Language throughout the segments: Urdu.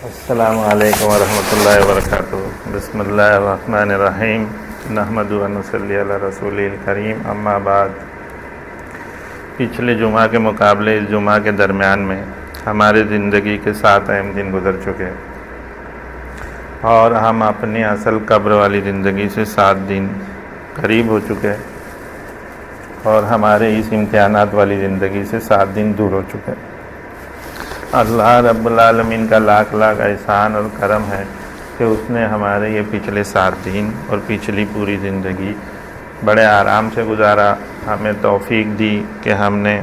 السلام علیکم ورحمۃ اللہ وبرکاتہ۔ بسم اللہ الرحمن الرحیم، نحمد و نصلی علی رسول الکریم، اما بعد۔ پچھلے جمعہ کے مقابلے اس جمعہ کے درمیان میں ہماری زندگی کے 7 اہم دن گزر چکے اور ہم اپنی اصل قبر والی زندگی سے 7 دن قریب ہو چکے اور ہمارے اس امتحانات والی زندگی سے 7 دن دور ہو چکے۔ اللہ رب العالمین کا لاکھ لاکھ احسان اور کرم ہے کہ اس نے ہمارے یہ پچھلے 7 دن اور پچھلی پوری زندگی بڑے آرام سے گزارا، ہمیں توفیق دی کہ ہم نے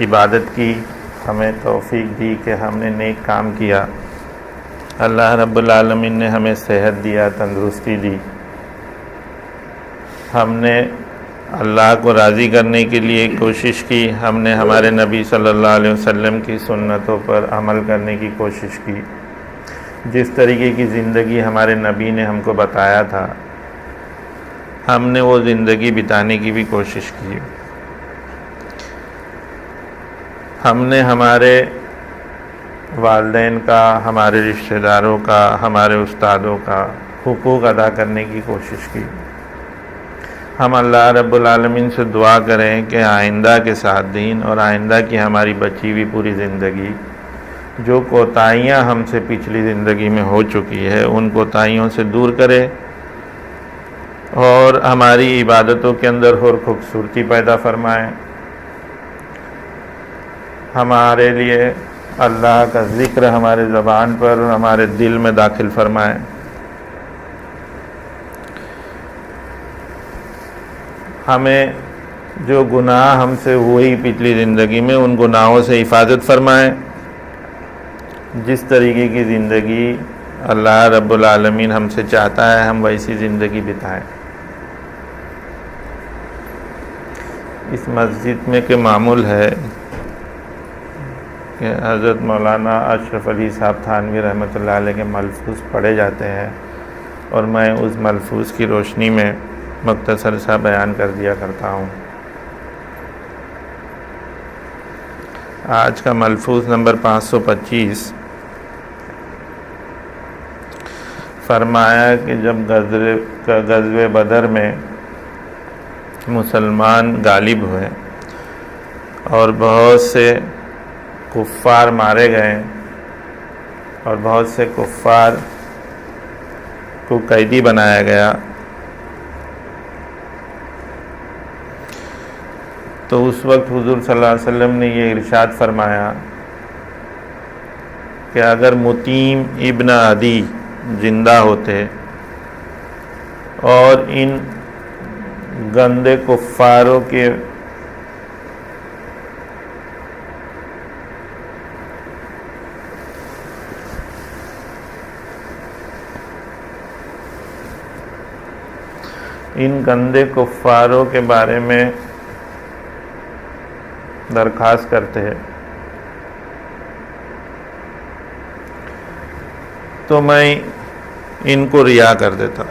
عبادت کی، ہمیں توفیق دی کہ ہم نے نیک کام کیا۔ اللہ رب العالمین نے ہمیں صحت دیا، تندرستی دی، ہم نے اللہ کو راضی کرنے کے لیے کوشش کی، ہم نے ہمارے نبی صلی اللہ علیہ وسلم کی سنتوں پر عمل کرنے کی کوشش کی، جس طریقے کی زندگی ہمارے نبی نے ہم کو بتایا تھا ہم نے وہ زندگی بتانے کی بھی کوشش کی۔ ہم نے ہمارے والدین کا، ہمارے رشتہ داروں کا، ہمارے استادوں کا حقوق ادا کرنے کی کوشش کی۔ ہم اللہ رب العالمین سے دعا کریں کہ آئندہ کے 7 دن اور آئندہ کی ہماری بچی ہوئی پوری زندگی جو کوتاہیاں ہم سے پچھلی زندگی میں ہو چکی ہے ان کوتاہیوں سے دور کرے اور ہماری عبادتوں کے اندر اور خوبصورتی پیدا فرمائے، ہمارے لیے اللہ کا ذکر ہمارے زبان پر اور ہمارے دل میں داخل فرمائے۔ ہمیں جو گناہ ہم سے ہوئی پچھلی زندگی میں ان گناہوں سے حفاظت فرمائے، جس طریقے کی زندگی اللہ رب العالمین ہم سے چاہتا ہے ہم ویسی زندگی بتائیں۔ اس مسجد میں کہ معمول ہے کہ حضرت مولانا اشرف علی صاحب تھانوی رحمۃ اللہ علیہ کے ملفوظ پڑھے جاتے ہیں اور میں اس ملفوظ کی روشنی میں مختصر سا بیان کر دیا کرتا ہوں۔ آج کا ملفوظ نمبر 525 فرمایا کہ جب غزوہ بدر میں مسلمان غالب ہوئے اور بہت سے کفار مارے گئے اور بہت سے کفار کو قیدی بنایا گیا، تو اس وقت حضور صلی اللہ علیہ وسلم نے یہ ارشاد فرمایا کہ اگر متیم ابن عدی زندہ ہوتے اور ان گندے کفاروں کے بارے میں درخواست کرتے ہیں تو میں ان کو رہا کر دیتا۔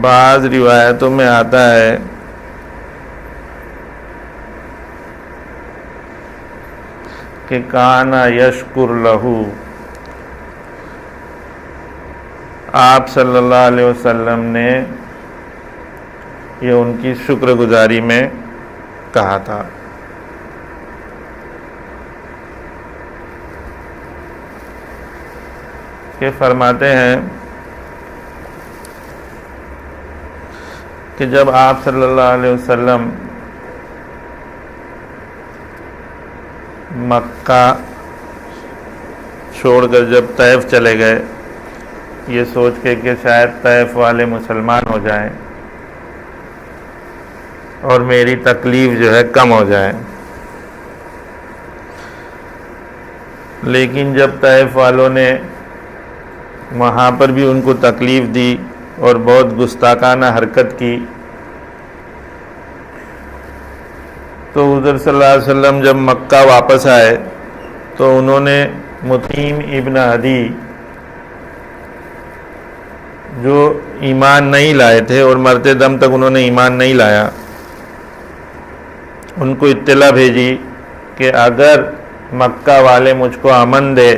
بعض روایتوں میں آتا ہے کہ کانا یشکر لہو، آپ صلی اللہ علیہ وسلم نے یہ ان کی شکر گزاری میں کہا تھا۔ کہ فرماتے ہیں کہ جب آپ صلی اللہ علیہ وسلم مکہ چھوڑ کر جب طیف چلے گئے، یہ سوچ کے کہ شاید طیف والے مسلمان ہو جائیں اور میری تکلیف جو ہے کم ہو جائے، لیکن جب طیف والوں نے وہاں پر بھی ان کو تکلیف دی اور بہت گستاخانہ حرکت کی، تو حضور صلی اللہ علیہ وسلم جب مکہ واپس آئے تو انہوں نے متیم ابن عدی جو ایمان نہیں لائے تھے اور مرتے دم تک انہوں نے ایمان نہیں لایا، ان کو اطلاع بھیجی کہ اگر مکہ والے مجھ کو امن دے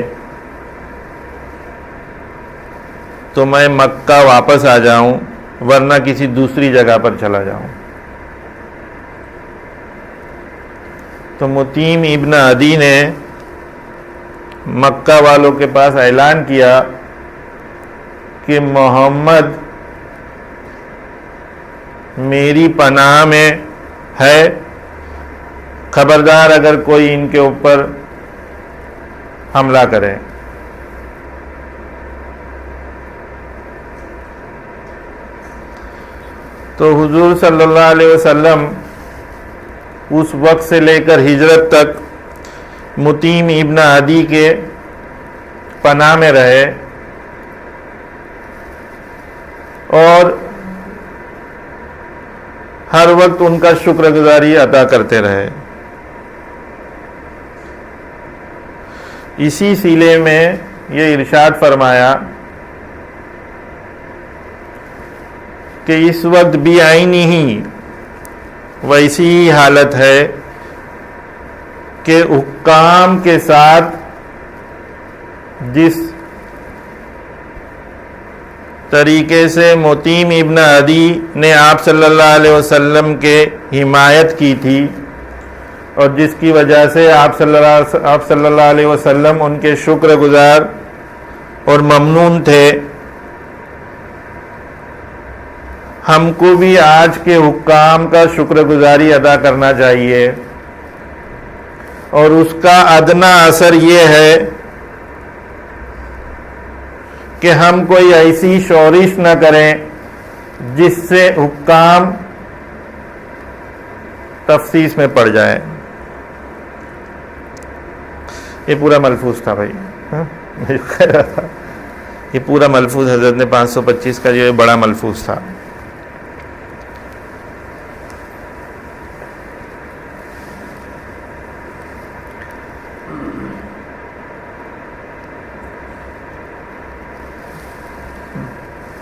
تو میں مکہ واپس آ جاؤں، ورنہ کسی دوسری جگہ پر چلا جاؤں۔ تو متیم ابن عدی نے مکہ والوں کے پاس اعلان کیا کہ محمد میری پناہ میں ہے، خبردار اگر کوئی ان کے اوپر حملہ کرے۔ تو حضور صلی اللہ علیہ وسلم اس وقت سے لے کر ہجرت تک متیم ابن عدی کے پناہ میں رہے اور ہر وقت ان کا شکر گزاری ادا کرتے رہے۔ اسی سلسلے میں یہ ارشاد فرمایا کہ اس وقت بھی آئینی ہی ویسی ہی حالت ہے کہ حکام کے ساتھ جس طریقے سے متیم ابن عدی نے آپ صلی اللہ علیہ وسلم کے حمایت کی تھی اور جس کی وجہ سے آپ صلی اللہ علیہ وسلم ان کے شکر گزار اور ممنون تھے، ہم کو بھی آج کے حکام کا شکر گزاری ادا کرنا چاہیے، اور اس کا ادنا اثر یہ ہے کہ ہم کوئی ایسی شورش نہ کریں جس سے حکام تفصیص میں پڑ جائے۔ یہ پورا ملفوظ تھا بھائی، میں کہہ رہا تھا یہ پورا ملفوظ حضرت نے 525 کا جو بڑا ملفوظ تھا۔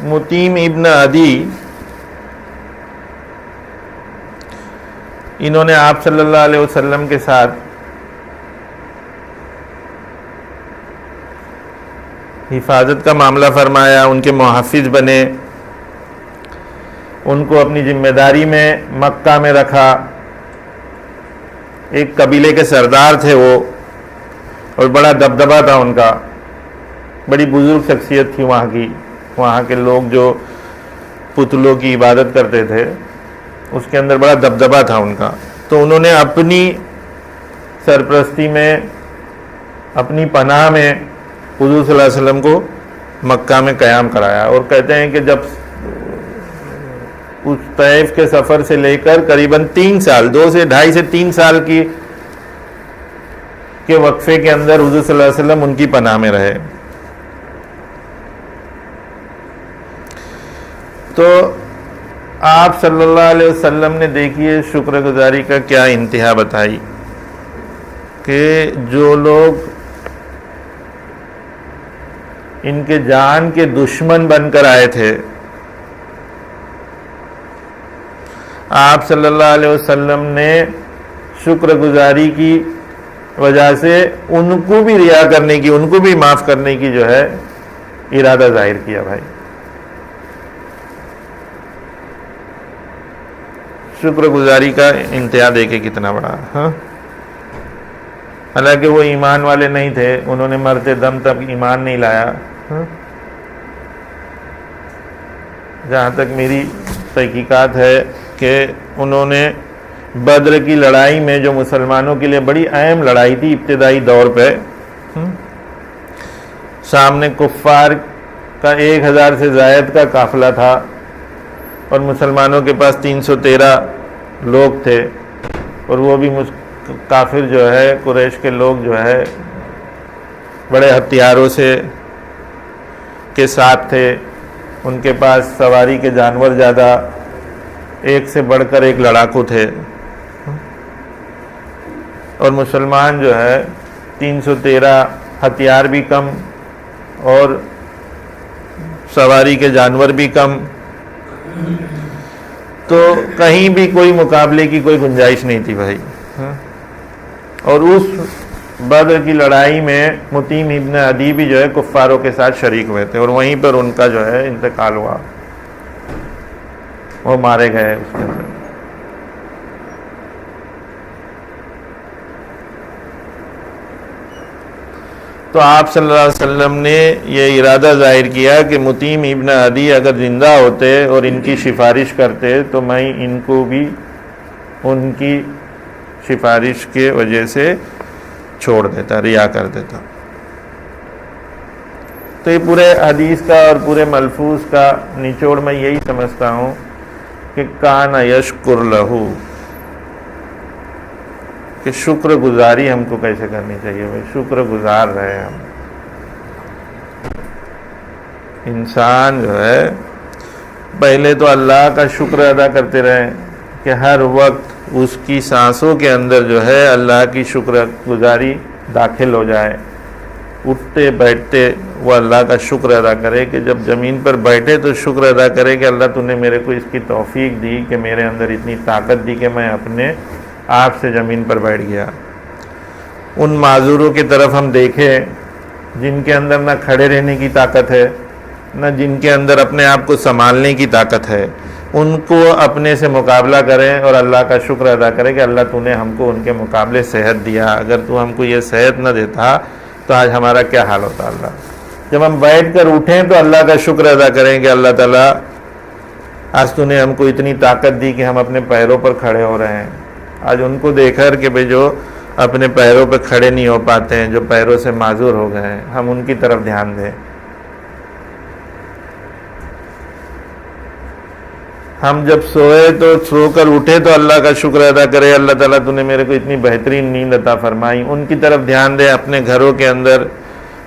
متیم ابن عدی انہوں نے آپ صلی اللہ علیہ وسلم کے ساتھ حفاظت کا معاملہ فرمایا، ان کے محافظ بنے، ان کو اپنی ذمہ داری میں مکہ میں رکھا۔ ایک قبیلے کے سردار تھے وہ، اور بڑا دبدبہ تھا ان کا، بڑی بزرگ شخصیت تھی وہاں کی۔ وہاں کے لوگ جو پتلوں کی عبادت کرتے تھے اس کے اندر بڑا دبدبہ تھا ان کا۔ تو انہوں نے اپنی سرپرستی میں، اپنی پناہ میں حضور صلی اللہ علیہ وسلم کو مکہ میں قیام کرایا، اور کہتے ہیں کہ جب اس طائف کے سفر سے لے کر قریباً 3 سال، 2 سے 2.5 سے 3 سال کے وقفے کے اندر حضور صلی اللہ علیہ وسلم ان کی پناہ میں رہے۔ تو آپ صلی اللہ علیہ وسلم نے دیکھیے شکر گزاری کا کیا انتہا بتائی کہ جو لوگ ان کے جان کے دشمن بن کر آئے تھے، آپ صلی اللہ علیہ وسلم نے شکر گزاری کی وجہ سے ان کو بھی رعا کرنے کی، ان کو بھی معاف کرنے کی جو ہے ارادہ ظاہر کیا۔ بھائی شکر گزاری کا انتہا دیکھے کتنا بڑا۔ حالانکہ وہ ایمان والے نہیں تھے، انہوں نے مرتے دم تک ایمان نہیں لایا۔ جہاں تک میری تحقیقات ہے کہ انہوں نے بدر کی لڑائی میں، جو مسلمانوں کے لیے بڑی اہم لڑائی تھی ابتدائی دور پہ، سامنے کفار کا 1000 سے زائد کا قافلہ تھا اور مسلمانوں کے پاس 313 لوگ تھے، اور وہ بھی کافر جو ہے قریش کے لوگ جو ہے بڑے ہتھیاروں سے کے ساتھ تھے، ان کے پاس سواری کے جانور زیادہ، ایک سے بڑھ کر ایک لڑاکو تھے، اور مسلمان جو ہے 313، ہتھیار بھی کم اور سواری کے جانور بھی کم، تو کہیں بھی کوئی مقابلے کی کوئی گنجائش نہیں تھی بھائی. اور اس بدر کی لڑائی میں متیم ابن عدی بھی جو ہے کفاروں کے ساتھ شریک ہوئے تھے، اور وہیں پر ان کا جو ہے انتقال ہوا، وہ مارے گئے اس کے اندر. تو آپ صلی اللہ علیہ وسلم نے یہ ارادہ ظاہر کیا کہ متیم ابن عدی اگر زندہ ہوتے اور ان کی سفارش کرتے تو میں ان کو بھی ان کی سفارش کے وجہ سے چھوڑ دیتا، ریا کر دیتا. تو یہ پورے حدیث کا اور پورے ملفوظ کا نچوڑ میں یہی سمجھتا ہوں کہ کان یشکر لہو، کہ شکر گزاری ہم کو کیسے کرنی چاہیے بھائی، شکر گزار رہے ہم. انسان جو ہے پہلے تو اللہ کا شکر ادا کرتے رہے کہ ہر وقت اس کی سانسوں کے اندر جو ہے اللہ کی شکر گزاری داخل ہو جائے. اٹھتے بیٹھتے وہ اللہ کا شکر ادا کرے، کہ جب زمین پر بیٹھے تو شکر ادا کرے کہ اللہ تو نے میرے کو اس کی توفیق دی کہ میرے اندر اتنی طاقت دی کہ میں اپنے آپ سے زمین پر بیٹھ گیا. ان معذوروں کی طرف ہم دیکھیں جن کے اندر نہ کھڑے رہنے کی طاقت ہے، نہ جن کے اندر اپنے آپ کو سنبھالنے کی طاقت ہے، ان کو اپنے سے مقابلہ کریں اور اللہ کا شکر ادا کریں کہ اللہ تو نے ہم کو ان کے مقابلے صحت دیا. اگر تو ہم کو یہ صحت نہ دیتا تو آج ہمارا کیا حال ہوتا. اللہ جب ہم بیٹھ کر اٹھیں تو اللہ کا شکر ادا کریں کہ اللہ تعالیٰ آج تو نے ہم کو اتنی طاقت دی کہ ہم اپنے پیروں پر کھڑے ہو رہے ہیں. آج ان کو دیکھ کر کہ بھئی جو اپنے پیروں پہ کھڑے نہیں ہو پاتے ہیں، جو پیروں سے معذور ہو گئے ہیں، ہم ان کی طرف دھیان دیں. ہم جب سوئے تو سو کر اٹھے تو اللہ کا شکر ادا کرے، اللہ تعالیٰ تو نے میرے کو اتنی بہترین نیند عطا فرمائی. ان کی طرف دھیان دیں. اپنے گھروں کے اندر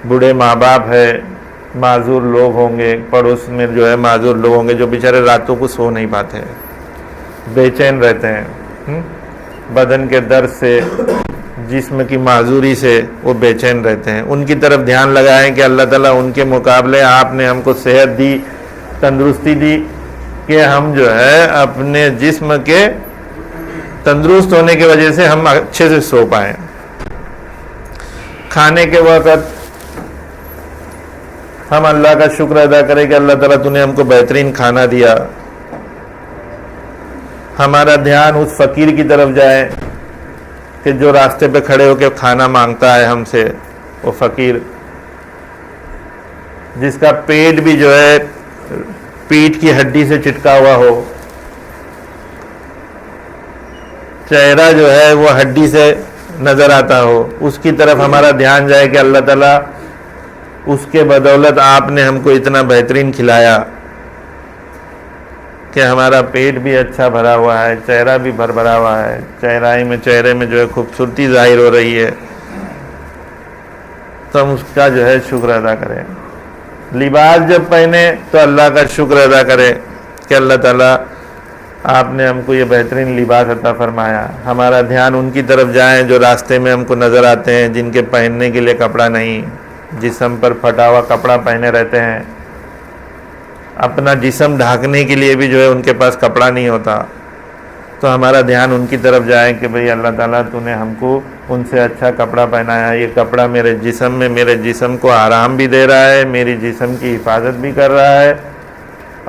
بوڑھے ماں باپ ہے، معذور لوگ ہوں گے، پڑوس میں جو ہے معذور لوگ ہوں گے جو بیچارے راتوں کو سو نہیں پاتے ہیں، بے چین رہتے ہیں، بدن کے درد سے، جسم کی معذوری سے وہ بے چین رہتے ہیں. ان کی طرف دھیان لگائیں کہ اللہ تعالیٰ ان کے مقابلے آپ نے ہم کو صحت دی، تندرستی دی کہ ہم جو ہے اپنے جسم کے تندرست ہونے کی وجہ سے ہم اچھے سے سو پائیں. کھانے کے وقت ہم اللہ کا شکر ادا کریں کہ اللہ تعالیٰ تو نے ہم کو بہترین کھانا دیا. ہمارا دھیان اس فقیر کی طرف جائے کہ جو راستے پہ کھڑے ہو کے کھانا مانگتا ہے ہم سے، وہ فقیر جس کا پیٹ بھی جو ہے پیٹھ کی ہڈی سے چٹکا ہوا ہو، چہرہ جو ہے وہ ہڈی سے نظر آتا ہو، اس کی طرف ہمارا دھیان جائے کہ اللہ تعالیٰ اس کے بدولت آپ نے ہم کو اتنا بہترین کھلایا کہ ہمارا پیٹ بھی اچھا بھرا ہوا ہے، چہرہ بھی بھرا ہوا ہے، چہرے میں جو ہے خوبصورتی ظاہر ہو رہی ہے، تو ہم اس کا جو ہے شکر ادا کریں. لباس جب پہنے تو اللہ کا شکر ادا کرے کہ اللہ تعالیٰ آپ نے ہم کو یہ بہترین لباس عطا فرمایا. ہمارا دھیان ان کی طرف جائیں جو راستے میں ہم کو نظر آتے ہیں، جن کے پہننے کے لیے کپڑا نہیں، جسم پر پھٹا ہوا کپڑا پہنے رہتے ہیں، اپنا جسم ڈھانکنے کے لیے بھی جو ہے ان کے پاس کپڑا نہیں ہوتا. تو ہمارا دھیان ان کی طرف جائے کہ بھئی اللہ تعالیٰ تو نے ہم کو ان سے اچھا کپڑا پہنایا. یہ کپڑا میرے جسم میں میرے جسم کو آرام بھی دے رہا ہے، میری جسم کی حفاظت بھی کر رہا ہے،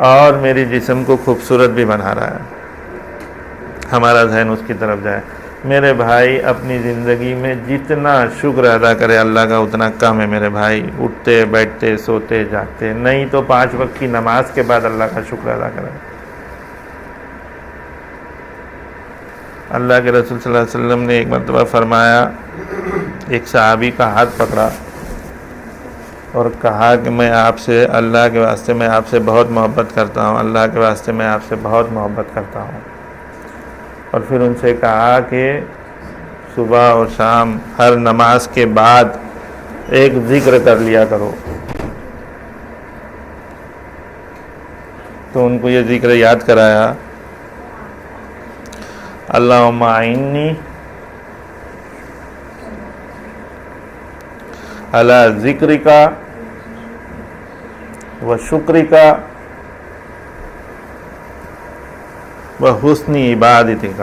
اور میری جسم کو خوبصورت بھی بنا رہا ہے. ہمارا ذہن اس کی طرف جائے. میرے بھائی اپنی زندگی میں جتنا شکر ادا کرے اللہ کا اتنا کم ہے میرے بھائی. اٹھتے بیٹھتے سوتے جاگتے، نہیں تو 5 وقت کی نماز کے بعد اللہ کا شکر ادا کرے. اللہ کے رسول صلی اللہ علیہ وسلم نے ایک مرتبہ فرمایا، ایک صحابی کا ہاتھ پکڑا اور کہا کہ میں آپ سے اللہ کے واسطے میں آپ سے بہت محبت کرتا ہوں، اللہ کے واسطے میں آپ سے بہت محبت کرتا ہوں. اور پھر ان سے کہا کہ صبح اور شام ہر نماز کے بعد ایک ذکر کر لیا کرو. تو ان کو یہ ذکر یاد کرایا، اللہم اعنی علی ذکرک وشکرک وحسن عبادتک۔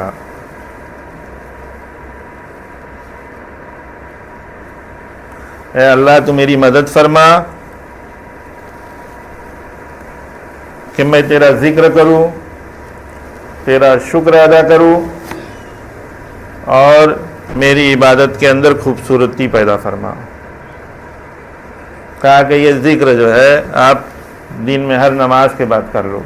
اے اللہ تو میری مدد فرما کہ میں تیرا ذکر کروں، تیرا شکر ادا کروں، اور میری عبادت کے اندر خوبصورتی پیدا فرما۔ کہا کہ یہ ذکر جو ہے آپ دن میں ہر نماز کے بعد کر لو،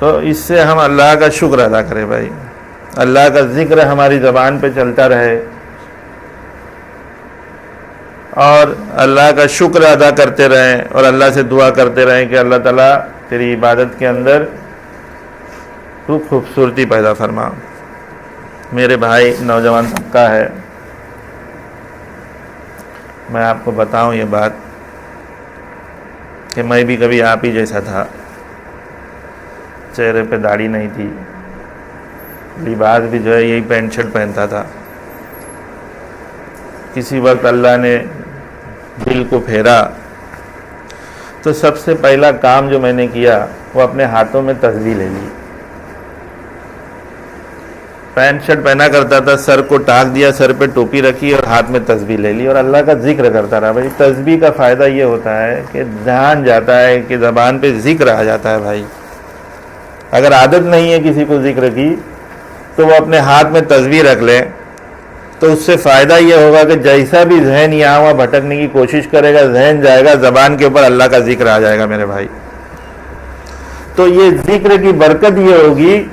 تو اس سے ہم اللہ کا شکر ادا کریں بھائی، اللہ کا ذکر ہماری زبان پہ چلتا رہے اور اللہ کا شکر ادا کرتے رہیں اور اللہ سے دعا کرتے رہیں کہ اللہ تعالیٰ تیری عبادت کے اندر تو خوبصورتی پیدا فرما۔ میرے بھائی نوجوان طبقہ ہے، میں آپ کو بتاؤں یہ بات کہ میں بھی کبھی آپ ہی جیسا تھا، چہرے پہ داڑھی نہیں تھی، لباس بھی جو ہے یہی پینٹ شرٹ پہنتا تھا۔ کسی وقت اللہ نے دل کو پھیرا تو سب سے پہلا کام جو میں نے کیا وہ اپنے ہاتھوں میں تسبیح لے لی۔ پینٹ شرٹ پہنا کرتا تھا، سر کو ٹاک دیا، سر پہ ٹوپی رکھی اور ہاتھ میں تسبیح لے لی اور اللہ کا ذکر کرتا رہا۔ بھائی تسبیح کا فائدہ یہ ہوتا ہے کہ دھیان جاتا ہے، کہ زبان پہ ذکر آ جاتا ہے۔ بھائی اگر عادت نہیں ہے کسی کو ذکر کی تو وہ اپنے ہاتھ میں تسبیح رکھ لے، تو اس سے فائدہ یہ ہوگا کہ جیسا بھی ذہن یہاں وہاں بھٹکنے کی کوشش کرے گا، ذہن جائے گا، زبان کے اوپر اللہ کا ذکر آ جائے گا میرے بھائی۔ تو یہ ذکر کی برکت یہ ہوگی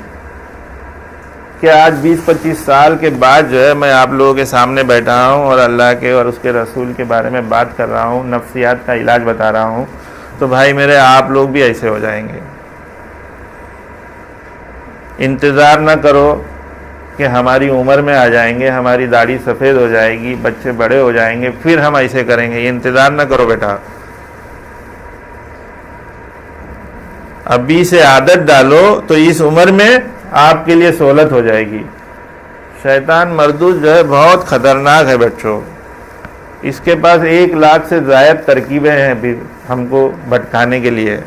کہ آج 20-25 سال کے بعد جو ہے میں آپ لوگوں کے سامنے بیٹھا ہوں اور اللہ کے اور اس کے رسول کے بارے میں بات کر رہا ہوں، نفسیات کا علاج بتا رہا ہوں، تو بھائی میرے آپ لوگ بھی ایسے ہو جائیں گے۔ انتظار نہ کرو کہ ہماری عمر میں آ جائیں گے، ہماری داڑھی سفید ہو جائے گی، بچے بڑے ہو جائیں گے، پھر ہم ایسے کریں گے، یہ انتظار نہ کرو بیٹا۔ ابھی سے عادت ڈالو تو اس عمر میں آپ کے لیے سہولت ہو جائے گی۔ شیطان مردود جو ہے بہت خطرناک ہے بچوں، اس کے پاس 1 لاکھ سے زائد ترکیبیں ہیں بھی ہم کو بھٹکانے کے لیے۔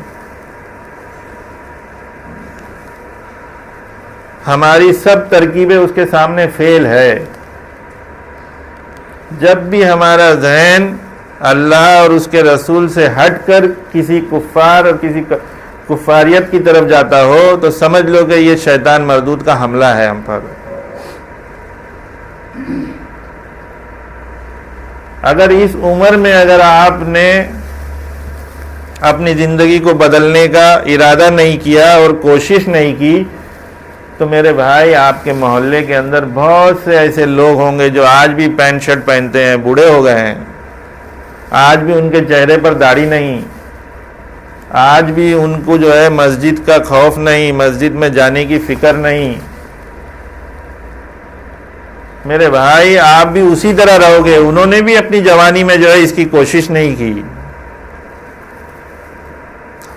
ہماری سب ترکیبیں اس کے سامنے فیل ہے۔ جب بھی ہمارا ذہن اللہ اور اس کے رسول سے ہٹ کر کسی کفار اور کسی کفاریت کی طرف جاتا ہو تو سمجھ لو کہ یہ شیطان مردود کا حملہ ہے ہم پر۔ اگر اس عمر میں اگر آپ نے اپنی زندگی کو بدلنے کا ارادہ نہیں کیا اور کوشش نہیں کی تو میرے بھائی آپ کے محلے کے اندر بہت سے ایسے لوگ ہوں گے جو آج بھی پینٹ شرٹ پہنتے ہیں، بوڑھے ہو گئے ہیں، آج بھی ان کے چہرے پر داڑھی نہیں، آج بھی ان کو جو ہے مسجد کا خوف نہیں، مسجد میں جانے کی فکر نہیں۔ میرے بھائی آپ بھی اسی طرح رہو گے، انہوں نے بھی اپنی جوانی میں جو ہے اس کی کوشش نہیں کی،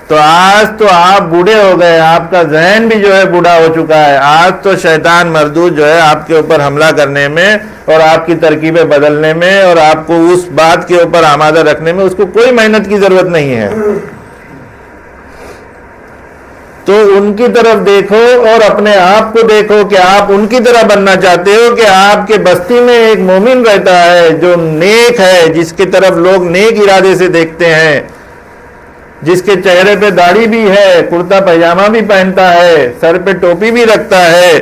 تو آج تو آپ بوڑھے ہو گئے، آپ کا ذہن بھی جو ہے بوڑھا ہو چکا ہے، آج تو شیطان مردود جو ہے آپ کے اوپر حملہ کرنے میں اور آپ کی ترکیبیں بدلنے میں اور آپ کو اس بات کے اوپر آمادہ رکھنے میں اس کو کوئی محنت کی ضرورت نہیں ہے۔ تو ان کی طرف دیکھو اور اپنے آپ کو دیکھو کہ آپ ان کی طرح بننا چاہتے ہو کہ آپ کے بستی میں ایک مومن رہتا ہے جو نیک ہے، جس کی طرف لوگ نیک ارادے سے دیکھتے ہیں، جس کے چہرے پہ داڑھی بھی ہے، کرتا پائجامہ بھی پہنتا ہے، سر پہ ٹوپی بھی رکھتا ہے،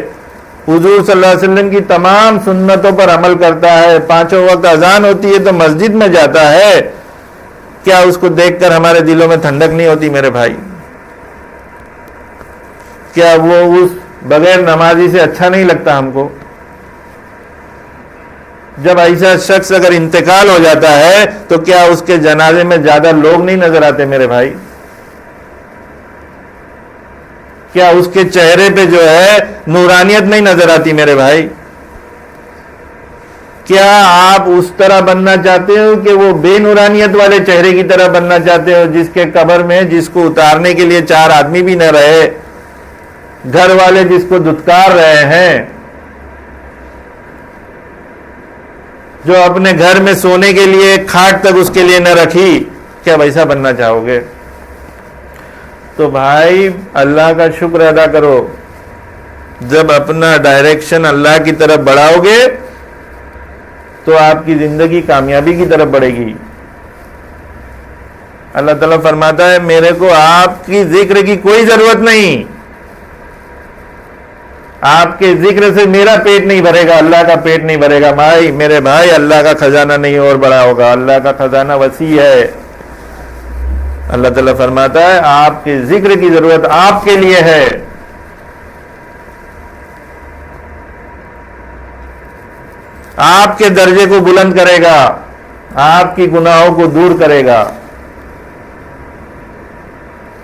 حضور صلی اللہ علیہ وسلم کی تمام سنتوں پر عمل کرتا ہے، 5 وقت اذان ہوتی ہے تو مسجد میں جاتا ہے۔ کیا اس کو دیکھ کر ہمارے دلوں میں ٹھنڈک نہیں ہوتی میرے بھائی؟ کیا وہ اس بغیر نمازی سے اچھا نہیں لگتا ہم کو؟ جب ایسا شخص اگر انتقال ہو جاتا ہے تو کیا اس کے جنازے میں زیادہ لوگ نہیں نظر آتے میرے بھائی؟ کیا اس کے چہرے پہ جو ہے نورانیت نہیں نظر آتی میرے بھائی؟ کیا آپ اس طرح بننا چاہتے ہو کہ وہ بے نورانیت والے چہرے کی طرح بننا چاہتے ہو جس کے قبر میں جس کو اتارنے کے لیے 4 آدمی بھی نہ رہے، گھر والے جس کو دھتکار رہے ہیں، جو اپنے گھر میں سونے کے لیے کھاٹ تک اس کے لیے نہ رکھی، کیا ویسا بننا چاہو گے؟ تو بھائی اللہ کا شکر ادا کرو، جب اپنا ڈائریکشن اللہ کی طرف بڑھاؤ گے تو آپ کی زندگی کامیابی کی طرف بڑھے گی۔ اللہ تعالیٰ فرماتا ہے میرے کو آپ کی ذکر کی کوئی ضرورت نہیں، آپ کے ذکر سے میرا پیٹ نہیں بھرے گا، اللہ کا پیٹ نہیں بھرے گا۔ بھائی میرے بھائی، اللہ کا خزانہ نہیں اور بڑا ہوگا، اللہ کا خزانہ وسیع ہے۔ اللہ تعالیٰ فرماتا ہے آپ کے ذکر کی ضرورت آپ کے لیے ہے، آپ کے درجے کو بلند کرے گا، آپ کی گناہوں کو دور کرے گا۔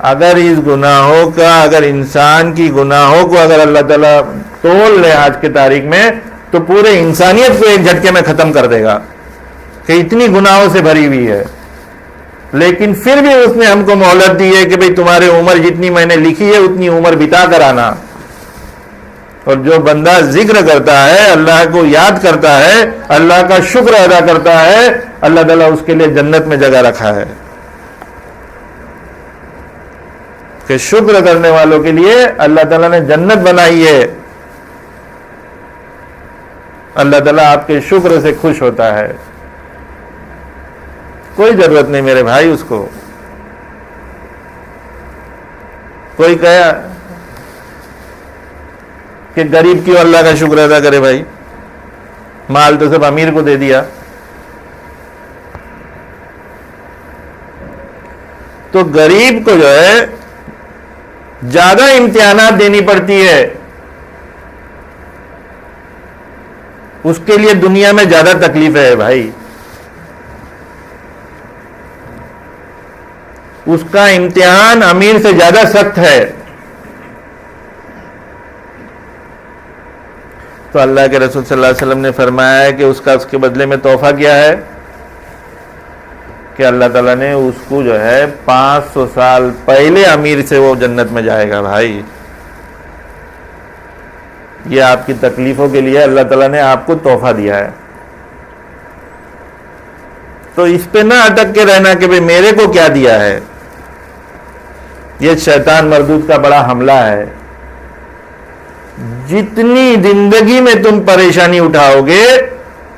اگر اس گناہوں کا، اگر انسان کی گناہوں کو اگر اللہ تعالیٰ تول لے آج کے تاریخ میں، تو پورے انسانیت کو ایک جھٹکے میں ختم کر دے گا کہ اتنی گناہوں سے بھری ہوئی ہے۔ لیکن پھر بھی اس نے ہم کو مہلت دی ہے کہ بھئی تمہاری عمر جتنی میں نے لکھی ہے اتنی عمر بتا کر آنا۔ اور جو بندہ ذکر کرتا ہے، اللہ کو یاد کرتا ہے، اللہ کا شکر ادا کرتا ہے، اللہ تعالیٰ اس کے لیے جنت میں جگہ رکھا ہے کہ شکر کرنے والوں کے لیے اللہ تعالیٰ نے جنت بنائی ہے۔ اللہ تعالیٰ آپ کے شکر سے خوش ہوتا ہے، کوئی ضرورت نہیں میرے بھائی اس کو۔ کوئی کہا کہ غریب کیوں اللہ کا شکر ادا کرے؟ بھائی مال تو سب امیر کو دے دیا۔ تو غریب کو جو ہے زیادہ امتحانات دینی پڑتی ہے، اس کے لیے دنیا میں زیادہ تکلیف ہے بھائی، اس کا امتحان امیر سے زیادہ سخت ہے۔ تو اللہ کے رسول صلی اللہ علیہ وسلم نے فرمایا ہے کہ اس کے بدلے میں تحفہ کیا ہے کہ اللہ تعالیٰ نے اس کو جو ہے 500 سال پہلے امیر سے وہ جنت میں جائے گا۔ بھائی یہ آپ کی تکلیفوں کے لیے اللہ تعالیٰ نے آپ کو تحفہ دیا ہے۔ تو اس پہ نہ اٹک کے رہنا کہ بھئی میرے کو کیا دیا ہے، یہ شیطان مردود کا بڑا حملہ ہے۔ جتنی زندگی میں تم پریشانی اٹھاؤ گے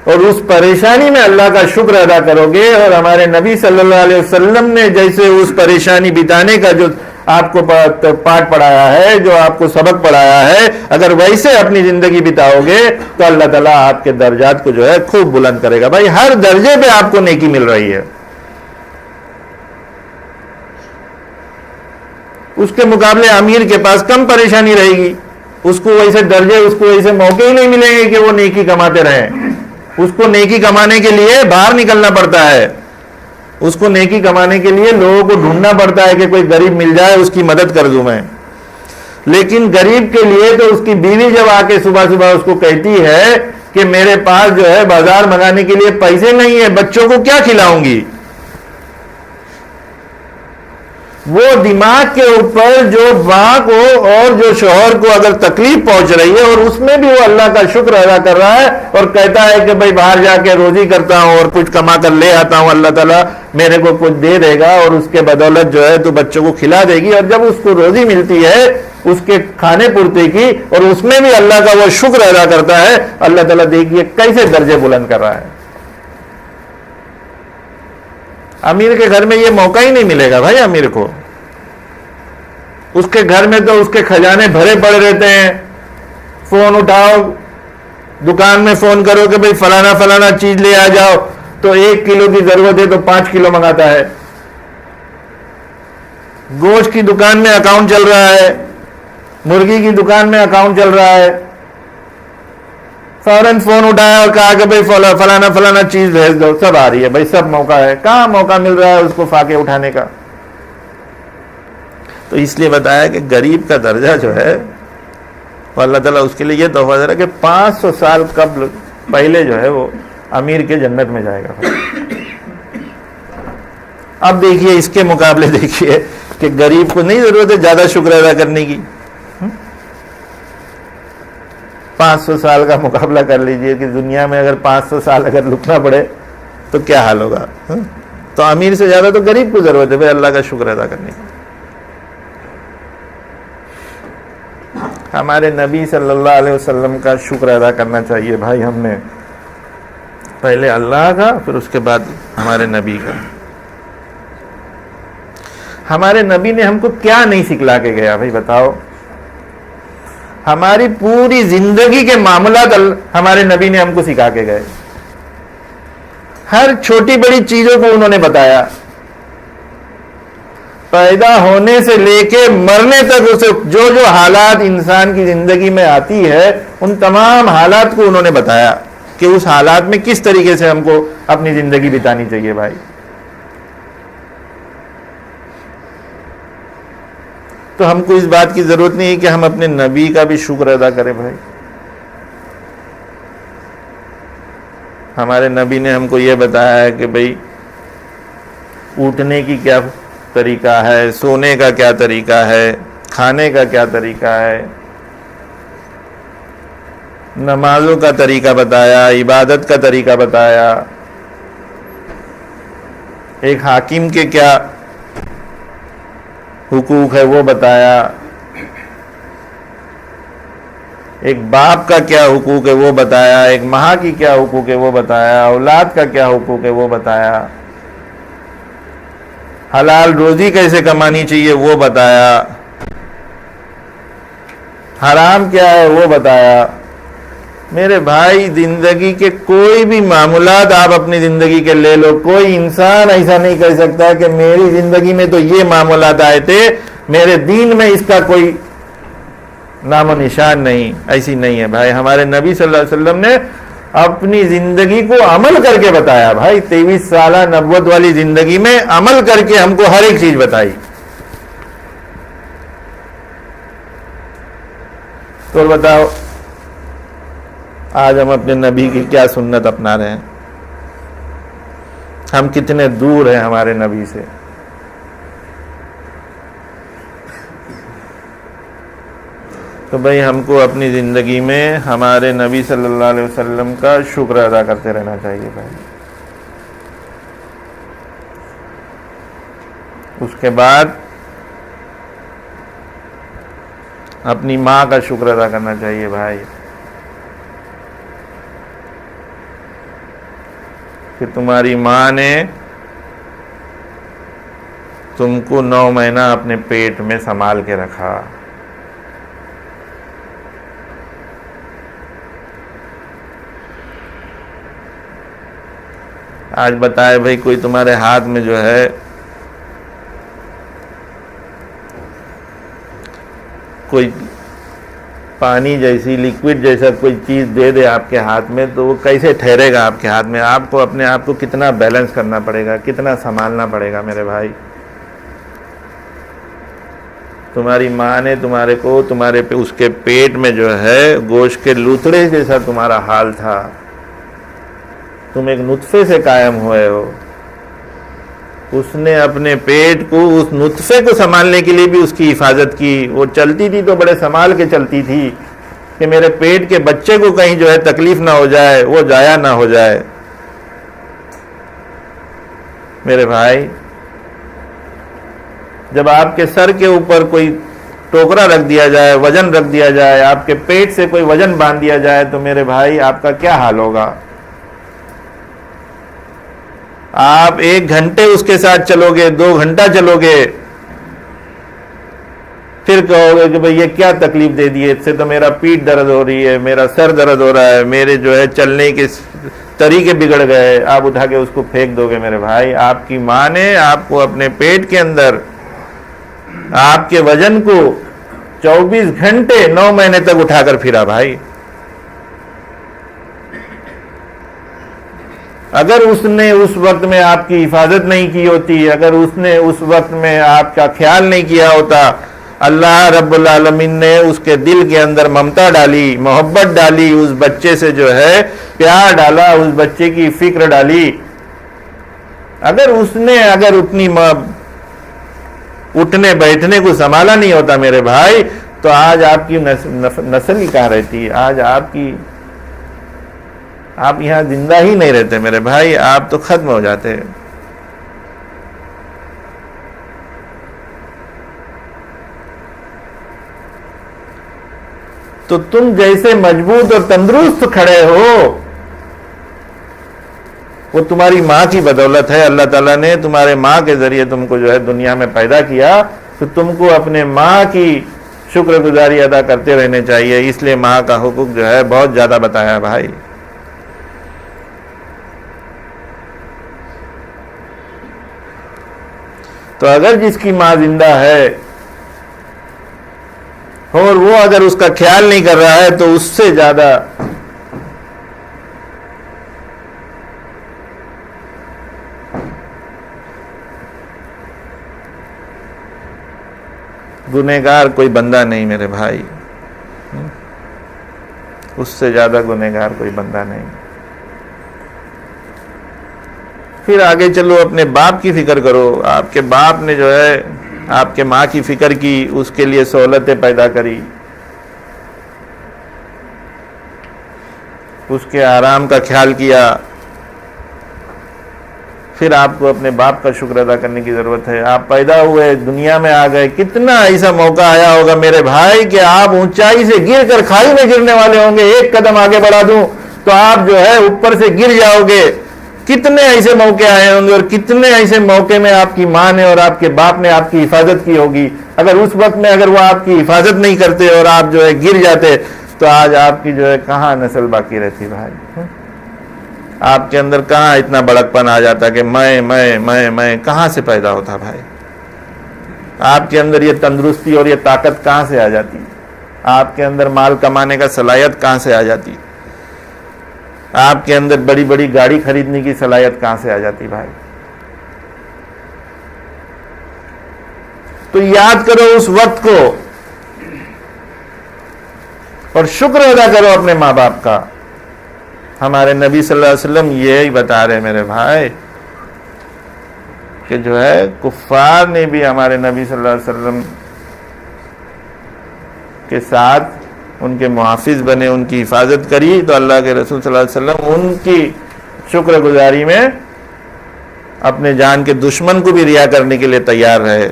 اور اس پریشانی میں اللہ کا شکر ادا کرو گے، اور ہمارے نبی صلی اللہ علیہ وسلم نے جیسے اس پریشانی بتانے کا جو آپ کو پاٹ پڑھایا ہے، جو آپ کو سبق پڑھایا ہے، اگر ویسے اپنی زندگی بتاؤ گے تو اللہ تعالیٰ آپ کے درجات کو جو ہے خوب بلند کرے گا۔ بھائی ہر درجے پہ آپ کو نیکی مل رہی ہے، اس کے مقابلے امیر کے پاس کم پریشانی رہے گی، اس کو ویسے درجے، اس کو ویسے موقع ہی نہیں ملیں گے کہ وہ نیکی کماتے رہیں۔ اس کو نیکی کمانے کے لیے باہر نکلنا پڑتا ہے، اس کو نیکی کمانے کے لیے لوگوں کو ڈھونڈنا پڑتا ہے کہ کوئی غریب مل جائے اس کی مدد کر دوں میں۔ لیکن غریب کے لیے تو اس کی بیوی جب آ کے صبح صبح اس کو کہتی ہے کہ میرے پاس جو ہے بازار منگانے کے لیے پیسے نہیں ہیں، بچوں کو کیا کھلاؤں گی، وہ دماغ کے اوپر جو ماں کو اور جو شوہر کو اگر تکلیف پہنچ رہی ہے اور اس میں بھی وہ اللہ کا شکر ادا کر رہا ہے اور کہتا ہے کہ بھائی باہر جا کے روزی کرتا ہوں اور کچھ کما کر لے آتا ہوں، اللہ تعالیٰ میرے کو کچھ دے دے گا اور اس کے بدولت جو ہے تو بچوں کو کھلا دے گی، اور جب اس کو روزی ملتی ہے اس کے کھانے پورتے کی اور اس میں بھی اللہ کا وہ شکر ادا کرتا ہے، اللہ تعالیٰ دیکھیے کیسے درجے بلند کر رہا ہے۔ امیر کے گھر میں یہ موقع ہی نہیں ملے گا بھائی، امیر کو اس کے گھر میں تو اس کے خزانے بھرے پڑے رہتے ہیں۔ فون اٹھاؤ، دکان میں فون کرو کہ بھئی فلانا فلانا چیز لے آ جاؤ، تو 1 کلو کی ضرورت ہے تو 5 کلو منگاتا ہے۔ گوشت کی دکان میں اکاؤنٹ چل رہا ہے، مرغی کی دکان میں اکاؤنٹ چل رہا ہے، فوراً فون اٹھایا اور کہا کہ بھئی فلانا فلانا چیز بھیج دو، سب آ رہی ہے۔ بھئی سب موقع ہے، کہاں موقع مل رہا ہے اس کو فاقے اٹھانے کا؟ تو اس لیے بتایا کہ غریب کا درجہ جو ہے وہ اللہ تعالیٰ اس کے لیے یہ تحفہ دے رہا ہے کہ 500 سال قبل پہلے جو ہے وہ امیر کے جنت میں جائے گا۔ اب دیکھیے اس کے مقابلے دیکھیے کہ غریب کو نہیں ضرورت ہے زیادہ شکر ادا کرنے کی۔ 500 سال کا مقابلہ کر لیجئے کہ دنیا میں اگر 500 سال اگر لکنا پڑے تو کیا حال ہوگا۔ تو امیر سے زیادہ تو غریب کو ضرورت ہے بھائی اللہ کا شکر ادا کرنے کی. ہمارے نبی صلی اللہ علیہ وسلم کا شکر ادا کرنا چاہیے بھائی. ہم نے پہلے اللہ کا، پھر اس کے بعد ہمارے نبی کا. ہمارے نبی نے ہم کو کیا نہیں سکھلا کے گیا بھائی بتاؤ؟ ہماری پوری زندگی کے معاملات ہمارے نبی نے ہم کو سکھا کے گئے. ہر چھوٹی بڑی چیزوں کو انہوں نے بتایا. پیدا ہونے سے لے کے مرنے تک اسے جو جو حالات انسان کی زندگی میں آتی ہے ان تمام حالات کو انہوں نے بتایا کہ اس حالات میں کس طریقے سے ہم کو اپنی زندگی بتانی چاہیے بھائی. تو ہم کو اس بات کی ضرورت نہیں ہے کہ ہم اپنے نبی کا بھی شکر ادا کریں بھائی. ہمارے نبی نے ہم کو یہ بتایا ہے کہ بھائی اٹھنے کی کیا طریقہ ہے، سونے کا کیا طریقہ ہے، کھانے کا کیا طریقہ ہے، نمازوں کا طریقہ بتایا، عبادت کا طریقہ بتایا، ایک حاکم کے کیا حقوق ہے وہ بتایا، ایک باپ کا کیا حقوق ہے وہ بتایا، ایک ماں کی کیا حقوق ہے وہ بتایا، اولاد کا کیا حقوق ہے وہ بتایا، حلال روزی کیسے کمانی چاہیے وہ بتایا، حرام کیا ہے وہ بتایا. میرے بھائی زندگی کے کوئی بھی معاملات آپ اپنی زندگی کے لے لو، کوئی انسان ایسا نہیں کہہ سکتا کہ میری زندگی میں تو یہ معاملات آئے تھے، میرے دین میں اس کا کوئی نام و نشان نہیں. ایسی نہیں ہے بھائی. ہمارے نبی صلی اللہ علیہ وسلم نے اپنی زندگی کو عمل کر کے بتایا بھائی. 23 سالہ نبوت والی زندگی میں عمل کر کے ہم کو ہر ایک چیز بتائی. تو بتاؤ آج ہم اپنے نبی کی کیا سنت اپنا رہے ہیں؟ ہم کتنے دور ہیں ہمارے نبی سے. تو بھائی ہم کو اپنی زندگی میں ہمارے نبی صلی اللہ علیہ وسلم کا شکر ادا کرتے رہنا چاہیے بھائی. اس کے بعد اپنی ماں کا شکر ادا کرنا چاہیے بھائی کہ تمہاری ماں نے تم کو 9 مہینہ اپنے پیٹ میں سنبھال کے رکھا. آج بتائے بھائی کوئی تمہارے ہاتھ میں جو ہے کوئی پانی جیسی لیکوڈ جیسا کوئی چیز دے دے آپ کے ہاتھ میں تو وہ کیسے ٹھہرے گا آپ کے ہاتھ میں؟ آپ کو اپنے آپ کو کتنا بیلنس کرنا پڑے گا، کتنا سنبھالنا پڑے گا میرے بھائی. تمہاری ماں نے تمہارے کو اس کے پیٹ میں جو ہے گوشت کے لوتھڑے جیسا تمہارا حال تھا. تم ایک نطفے سے قائم ہوئے ہو. اس نے اپنے پیٹ کو، اس نطفے کو سنبھالنے کے لیے بھی اس کی حفاظت کی. وہ چلتی تھی تو بڑے سنبھال کے چلتی تھی کہ میرے پیٹ کے بچے کو کہیں جو ہے تکلیف نہ ہو جائے، وہ ضائع نہ ہو جائے. میرے بھائی جب آپ کے سر کے اوپر کوئی ٹوکرا رکھ دیا جائے، وزن رکھ دیا جائے، آپ کے پیٹ سے کوئی وزن باندھ دیا جائے تو میرے بھائی آپ کا کیا حال ہوگا؟ آپ 1 گھنٹے اس کے ساتھ چلو گے، 2 گھنٹہ چلو گے، پھر کہو گے کہ بھئی یہ کیا تکلیف دے دی ہے، اس سے تو میرا پیٹھ درد ہو رہی ہے، میرا سر درد ہو رہا ہے، میرے جو ہے چلنے کے طریقے بگڑ گئے. آپ اٹھا کے اس کو پھینک دو گے. میرے بھائی آپ کی ماں نے آپ کو اپنے پیٹ کے اندر آپ کے وزن کو 24 گھنٹے 9 مہینے تک اٹھا کر پھرا بھائی. اگر اس نے اس وقت میں آپ کی حفاظت نہیں کی ہوتی، اگر اس نے اس وقت میں آپ کا خیال نہیں کیا ہوتا، اللہ رب العالمین نے اس کے دل کے اندر ممتا ڈالی، محبت ڈالی، اس بچے سے جو ہے پیار ڈالا، اس بچے کی فکر ڈالی. اگر اس نے اپنی اٹھنے بیٹھنے کو سنبھالا نہیں ہوتا میرے بھائی تو آج آپ کی نسل ہی کہاں رہتی؟ آج آپ یہاں زندہ ہی نہیں رہتے میرے بھائی. آپ تو ختم ہو جاتے. تو تم جیسے مضبوط اور تندرست کھڑے ہو وہ تمہاری ماں کی بدولت ہے. اللہ تعالیٰ نے تمہارے ماں کے ذریعے تم کو جو ہے دنیا میں پیدا کیا, تو تم کو اپنے ماں کی شکر گزاری ادا کرتے رہنے چاہیے. اس لیے ماں کا حقوق جو ہے بہت زیادہ بتایا بھائی. تو اگر جس کی ماں زندہ ہے اور وہ اگر اس کا خیال نہیں کر رہا ہے تو اس سے زیادہ گنہگار کوئی بندہ نہیں میرے بھائی, اس سے زیادہ گنہگار کوئی بندہ نہیں. پھر آگے چلو, اپنے باپ کی فکر کرو. آپ کے باپ نے جو ہے آپ کے ماں کی فکر کی, اس کے لیے سہولتیں پیدا کری, اس کے آرام کا خیال کیا. پھر آپ کو اپنے باپ کا شکر ادا کرنے کی ضرورت ہے. آپ پیدا ہوئے, دنیا میں آ گئے, کتنا ایسا موقع آیا ہوگا میرے بھائی کہ آپ اونچائی سے گر کر کھائی میں گرنے والے ہوں گے. ایک قدم آگے بڑھا دوں تو آپ جو ہے اوپر سے گر جاؤ گے. کتنے ایسے موقع آئے ہوں گے, اور کتنے ایسے موقع میں آپ کی ماں نے اور آپ کے باپ نے آپ کی حفاظت کی ہوگی. اگر اس وقت میں اگر وہ آپ کی حفاظت نہیں کرتے اور آپ جو ہے گر جاتے تو آج آپ کی جو ہے کہاں نسل باقی رہتی بھائی. آپ کے اندر کہاں اتنا بڑک پن آ جاتا کہ میں کہاں سے پیدا ہوتا بھائی. آپ کے اندر یہ تندرستی اور یہ طاقت کہاں سے آ جاتی. آپ کے اندر مال کمانے کا صلاحیت کہاں سے آ جاتی. آپ کے اندر بڑی بڑی گاڑی خریدنے کی صلاحیت کہاں سے آ جاتی بھائی. تو یاد کرو اس وقت کو اور شکر ادا کرو اپنے ماں باپ کا. ہمارے نبی صلی اللہ علیہ وسلم یہی بتا رہے میرے بھائی کہ جو ہے کفار نے بھی ہمارے نبی صلی اللہ علیہ وسلم کے ساتھ ان کے محافظ بنے, ان کی حفاظت کری, تو اللہ کے رسول صلی اللہ علیہ وسلم ان کی شکر گزاری میں اپنے جان کے دشمن کو بھی رہا کرنے کے لیے تیار رہے.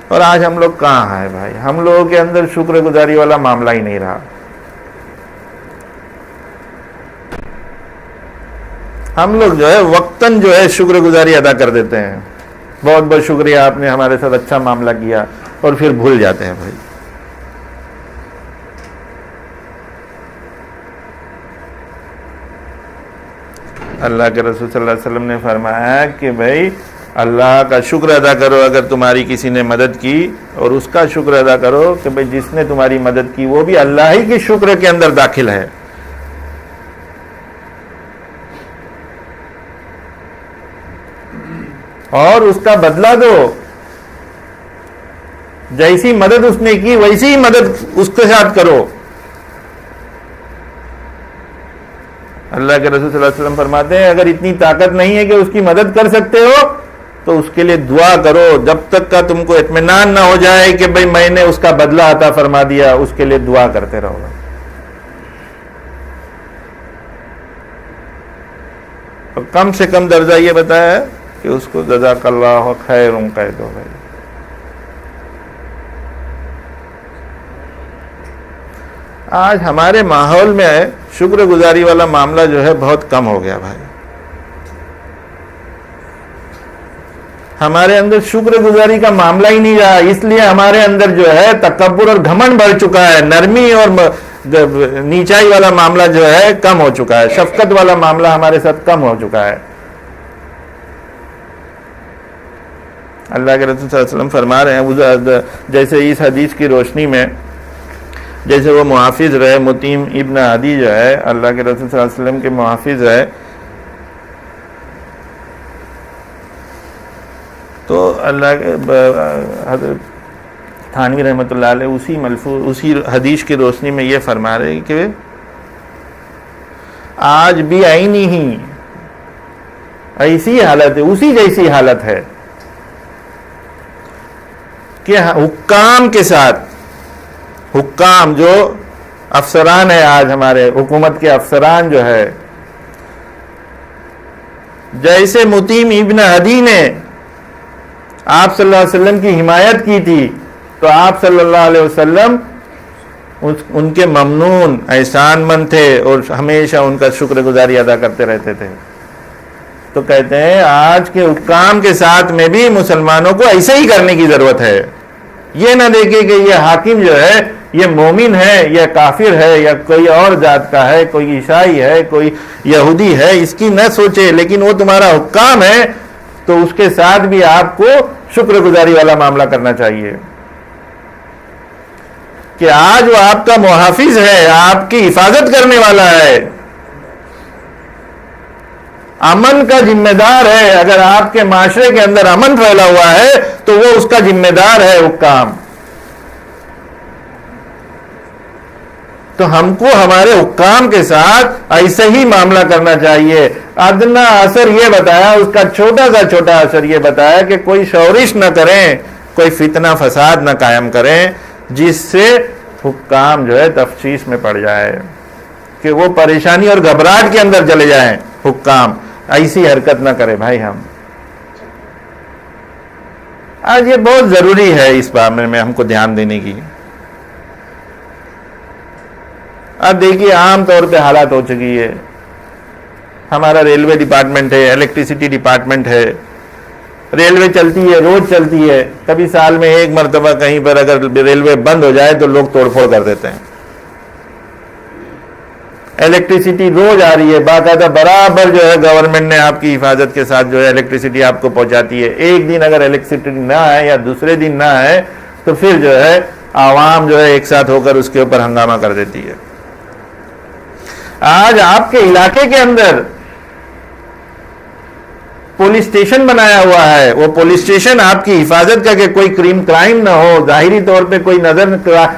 اور آج ہم لوگ کہاں ہیں بھائی. ہم لوگوں کے اندر شکر گزاری والا معاملہ ہی نہیں رہا. ہم لوگ جو ہے وقتاً جو ہے شکر گزاری ادا کر دیتے ہیں, بہت بہت شکریہ آپ نے ہمارے ساتھ اچھا معاملہ کیا, اور پھر بھول جاتے ہیں بھائی. اللہ کے رسول صلی اللہ علیہ وسلم نے فرمایا کہ بھائی اللہ کا شکر ادا کرو اگر تمہاری کسی نے مدد کی, اور اس کا شکر ادا کرو کہ بھائی جس نے تمہاری مدد کی وہ بھی اللہ ہی کے شکر کے اندر داخل ہے. اور اس کا بدلہ دو. جیسی مدد اس نے کی ویسی ہی مدد اس کے ساتھ کرو. اللہ کے رسول صلی اللہ علیہ وسلم فرماتے ہیں اگر اتنی طاقت نہیں ہے کہ اس کی مدد کر سکتے ہو تو اس کے لیے دعا کرو, جب تک کا تم کو اطمینان نہ ہو جائے کہ بھئی میں نے اس کا بدلہ عطا فرما دیا, اس کے لیے دعا کرتے رہو. اور کم سے کم درجہ یہ بتایا ہے کہ اس کو جزاک اللہ خیر کہہ دو بھائی. آج ہمارے ماحول میں شکر گزاری والا معاملہ جو ہے بہت کم ہو گیا بھائی. ہمارے اندر شکر گزاری کا معاملہ ہی نہیں رہا, اس لیے ہمارے اندر جو ہے تکبر اور گھمنڈ بڑھ چکا ہے. نرمی اور نیچائی والا معاملہ جو ہے کم ہو چکا ہے. شفقت والا معاملہ ہمارے ساتھ کم ہو چکا ہے. اللہ کے رسول صلی اللہ علیہ وسلم فرما رہے ہیں جیسے اس حدیث کی روشنی میں جیسے وہ محافظ رہے, متیم ابن عدی جو ہے اللہ کے رسول صلی اللہ علیہ وسلم کے محافظ ہے, تو اللہ کے حضرت تھانوی رحمۃ اللہ علیہ اسی حدیث کی روشنی میں یہ فرما رہے کہ آج بھی عینی ہی ایسی حالت ہے, اسی جیسی حالت ہے کہ حکام کے ساتھ, حکام جو افسران ہے آج ہمارے حکومت کے افسران جو ہے, جیسے متیم ابن عدی نے آپ صلی اللہ علیہ وسلم کی حمایت کی تھی, تو آپ صلی اللہ علیہ وسلم ان کے ممنون احسان مند تھے اور ہمیشہ ان کا شکر گزاری ادا کرتے رہتے تھے. تو کہتے ہیں آج کے حکام کے ساتھ میں بھی مسلمانوں کو ایسے ہی کرنے کی ضرورت ہے. یہ نہ دیکھے کہ یہ حاکم جو ہے یہ مومن ہے یا کافر ہے یا کوئی اور ذات کا ہے, کوئی عیسائی ہے, کوئی یہودی ہے, اس کی نہ سوچے, لیکن وہ تمہارا حکام ہے تو اس کے ساتھ بھی آپ کو شکر گزاری والا معاملہ کرنا چاہیے کہ آج وہ آپ کا محافظ ہے, آپ کی حفاظت کرنے والا ہے, امن کا ذمہ دار ہے. اگر آپ کے معاشرے کے اندر امن پھیلا ہوا ہے تو وہ اس کا ذمہ دار ہے حکام. تو ہم کو ہمارے حکام کے ساتھ ایسے ہی معاملہ کرنا چاہیے. ادنا اثر یہ بتایا, اس کا چھوٹا سا چھوٹا اثر یہ بتایا کہ کوئی شورش نہ کریں, کوئی فتنہ فساد نہ قائم کریں جس سے حکام جو ہے تفتیش میں پڑ جائے, کہ وہ پریشانی اور گھبراہٹ کے اندر چلے جائیں. حکام ایسی حرکت نہ کرے بھائی. ہم آج یہ بہت ضروری ہے اس بارے میں ہم کو دھیان دینے کی. اب دیکھیے عام طور پہ حالات ہو چکی ہے, ہمارا ریلوے ڈپارٹمنٹ ہے, الیکٹریسٹی ڈپارٹمنٹ ہے, ریلوے چلتی ہے, روز چلتی ہے, کبھی سال میں ایک مرتبہ کہیں پر اگر ریلوے بند ہو جائے تو لوگ توڑ پھوڑ کر دیتے ہیں. الیکٹریسٹی روز آ رہی ہے, باقاعدہ برابر جو ہے گورنمنٹ نے آپ کی حفاظت کے ساتھ جو ہے الیکٹریسٹی آپ کو پہنچاتی ہے. ایک دن اگر الیکٹریسٹی نہ آئے یا دوسرے دن نہ آئے تو پھر جو ہے عوام جو ہے ایک ساتھ ہو کر اس کے اوپر ہنگامہ کر دیتی ہے. آج آپ کے علاقے کے اندر پولیس اسٹیشن بنایا ہوا ہے, وہ پولیس اسٹیشن آپ کی حفاظت کا کہ کوئی کرائم نہ ہو, ظاہری طور پہ کوئی نظر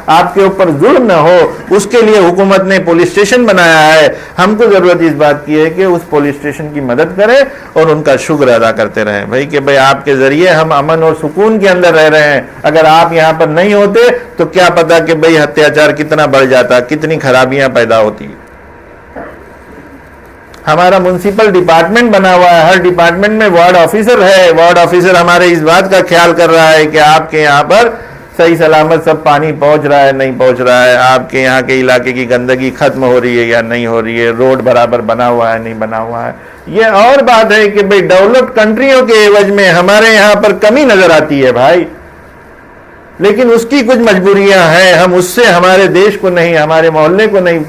آپ کے اوپر ظلم نہ ہو, اس کے لیے حکومت نے پولیس اسٹیشن بنایا ہے. ہم کو ضرورت اس بات کی ہے کہ اس پولیس اسٹیشن کی مدد کریں اور ان کا شکر ادا کرتے رہیں بھائی, کہ بھائی آپ کے ذریعے ہم امن اور سکون کے اندر رہ رہے ہیں. اگر آپ یہاں پر نہیں ہوتے تو کیا پتا کہ بھائی اتیاچار کتنا بڑھ جاتا, کتنی خرابیاں پیدا ہوتی. ہمارا میونسپل ڈپارٹمنٹ بنا ہوا ہے, ہر ڈپارٹمنٹ میں وارڈ آفیسر ہے. وارڈ آفیسر ہمارے اس بات کا خیال کر رہا ہے کہ آپ کے یہاں پر صحیح سلامت سب پانی پہنچ رہا ہے نہیں پہنچ رہا ہے, آپ کے یہاں کے علاقے کی گندگی ختم ہو رہی ہے یا نہیں ہو رہی ہے, روڈ برابر بنا ہوا ہے نہیں بنا ہوا ہے. یہ اور بات ہے کہ بھئی ڈیولپڈ کنٹریوں کے عوض میں ہمارے یہاں پر کمی نظر آتی ہے بھائی, لیکن اس کی کچھ مجبوریاں ہیں. ہم اس سے ہمارے دیش کو نہیں, ہمارے محلے کو نہیں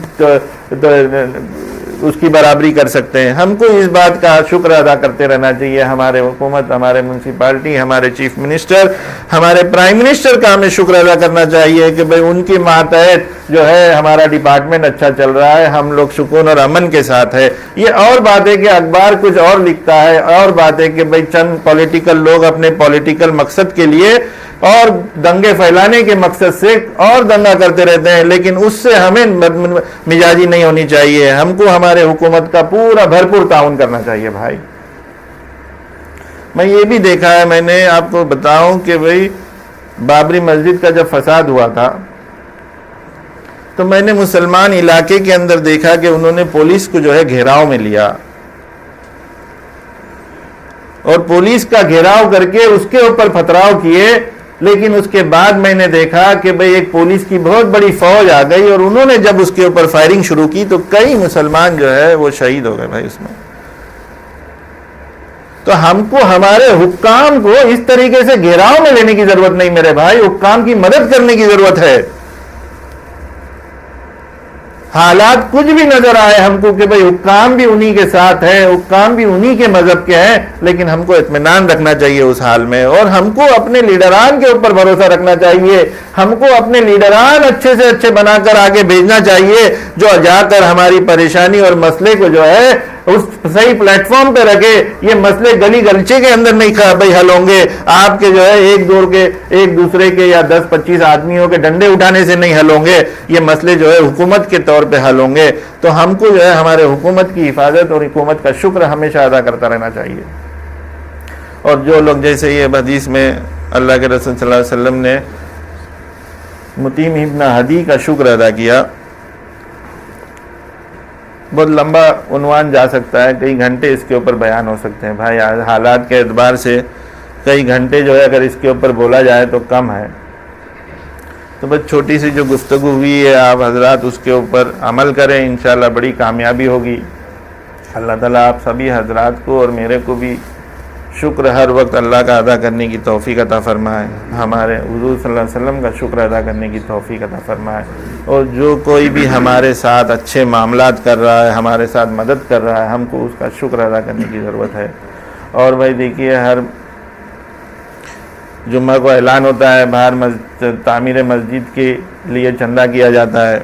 اس کی برابری کر سکتے ہیں. ہم کو اس بات کا شکر ادا کرتے رہنا چاہیے. ہمارے حکومت, ہمارے میونسپلٹی, ہمارے چیف منسٹر, ہمارے پرائم منسٹر کا ہمیں شکر ادا کرنا چاہیے کہ بھئی ان کے ماتحت جو ہے ہمارا ڈپارٹمنٹ اچھا چل رہا ہے, ہم لوگ سکون اور امن کے ساتھ ہے. یہ اور بات ہے کہ اخبار کچھ اور لکھتا ہے, اور بات ہے کہ بھئی چند پولیٹیکل لوگ اپنے پولیٹیکل مقصد کے لیے اور دنگے پھیلانے کے مقصد سے اور دنگا کرتے رہتے ہیں, لیکن اس سے ہمیں مزاجی نہیں ہونی چاہیے. ہم کو ہمارے حکومت کا پورا بھرپور تعاون کرنا چاہیے بھائی. میں یہ بھی دیکھا ہے, میں نے آپ کو بتاؤں کہ بھئی بابری مسجد کا جب فساد ہوا تھا تو میں نے مسلمان علاقے کے اندر دیکھا کہ انہوں نے پولیس کو جو ہے گھیراؤ میں لیا اور پولیس کا گھیراؤ کر کے اس کے اوپر پتھراؤ کیے. لیکن اس کے بعد میں نے دیکھا کہ بھئی ایک پولیس کی بہت بڑی فوج آ گئی اور انہوں نے جب اس کے اوپر فائرنگ شروع کی تو کئی مسلمان جو ہے وہ شہید ہو گئے بھائی اس میں. تو ہم کو ہمارے حکام کو اس طریقے سے گھیراؤ میں لینے کی ضرورت نہیں میرے بھائی, حکام کی مدد کرنے کی ضرورت ہے. حالات کچھ بھی نظر آئے ہم کو کہ بھئی حکام بھی انہی کے ساتھ ہے, حکام بھی انہی کے مذہب کے ہیں, لیکن ہم کو اطمینان رکھنا چاہیے اس حال میں, اور ہم کو اپنے لیڈران کے اوپر بھروسہ رکھنا چاہیے. ہم کو اپنے لیڈران اچھے سے اچھے بنا کر آگے بھیجنا چاہیے جو جا کر ہماری پریشانی اور مسئلے کو جو ہے اس صحیح پلیٹ فارم پہ رکھے. یہ مسئلے گلی گلچے کے اندر نہیں بھائی حل ہوں گے, آپ کے جو ہے ایک دوسرے کے یا 10-25 آدمیوں کے ڈنڈے اٹھانے سے نہیں حل ہوں گے. یہ مسئلے جو ہے حکومت کے طور پہ حل ہوں گے. تو ہم کو جو ہے ہمارے حکومت کی حفاظت اور حکومت کا شکر ہمیشہ ادا کرتا رہنا چاہیے. اور جو لوگ جیسے یہ حدیث میں اللہ کے رسول صلی اللہ علیہ وسلم نے متیم ابن ہدی کا شکر ادا کیا, بہت لمبا عنوان جا سکتا ہے, کئی گھنٹے اس کے اوپر بیان ہو سکتے ہیں بھائی. حالات کے اعتبار سے کئی گھنٹے جو ہے اگر اس کے اوپر بولا جائے تو کم ہے. تو بس چھوٹی سی جو گفتگو ہوئی ہے آپ حضرات اس کے اوپر عمل کریں، انشاءاللہ بڑی کامیابی ہوگی۔ اللہ تعالیٰ آپ سبھی حضرات کو اور میرے کو بھی شکر ہر وقت اللہ کا ادا کرنے کی توفیق عطا فرمائے، ہمارے حضور صلی اللہ علیہ وسلم کا شکر ادا کرنے کی توفیق عطا فرمائے، اور جو کوئی بھی ہمارے ساتھ اچھے معاملات کر رہا ہے، ہمارے ساتھ مدد کر رہا ہے، ہم کو اس کا شکر ادا کرنے کی ضرورت ہے۔ اور بھائی دیکھیے ہر جمعہ کو اعلان ہوتا ہے باہر تعمیر مسجد کے لیے چندہ کیا جاتا ہے،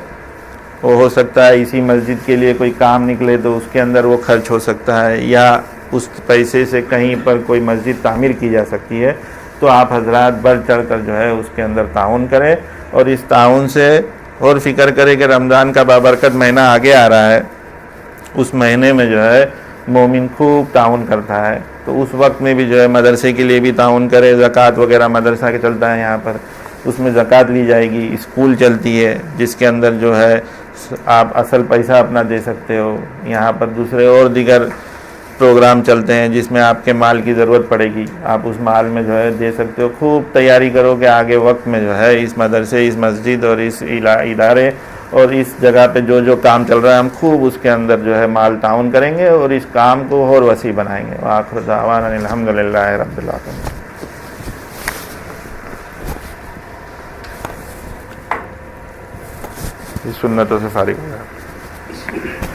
وہ ہو سکتا ہے اسی مسجد کے لیے کوئی کام نکلے تو اس کے اندر وہ خرچ ہو سکتا ہے، یا اس پیسے سے کہیں پر کوئی مسجد تعمیر کی جا سکتی ہے، تو آپ حضرات بڑھ چڑھ کر جو ہے اس کے اندر تعاون کریں، اور اس تعاون سے اور فکر کریں کہ رمضان کا بابرکت مہینہ آگے آ رہا ہے، اس مہینے میں جو ہے مومن خوب تعاون کرتا ہے، تو اس وقت میں بھی جو ہے مدرسے کے لیے بھی تعاون کرے، زکوٰۃ وغیرہ مدرسہ کے چلتا ہے یہاں پر، اس میں زکوٰۃ لی جائے گی، اسکول چلتی ہے جس کے اندر جو ہے آپ اصل پیسہ اپنا دے سکتے ہو، یہاں پر دوسرے اور دیگر پروگرام چلتے ہیں جس میں آپ کے مال کی ضرورت پڑے گی، آپ اس مال میں جو ہے دے سکتے ہو۔ خوب تیاری کرو کہ آگے وقت میں جو ہے اس مدرسے، اس مسجد اور اس ادارے اور اس جگہ پہ جو جو کام چل رہا ہے ہم خوب اس کے اندر جو ہے مال تعاون کریں گے اور اس کام کو اور وسیع بنائیں گے۔ وآخر دعوانا الحمدللہ رب العالمین۔ اس سنتوں سے فارغ ہو جائے۔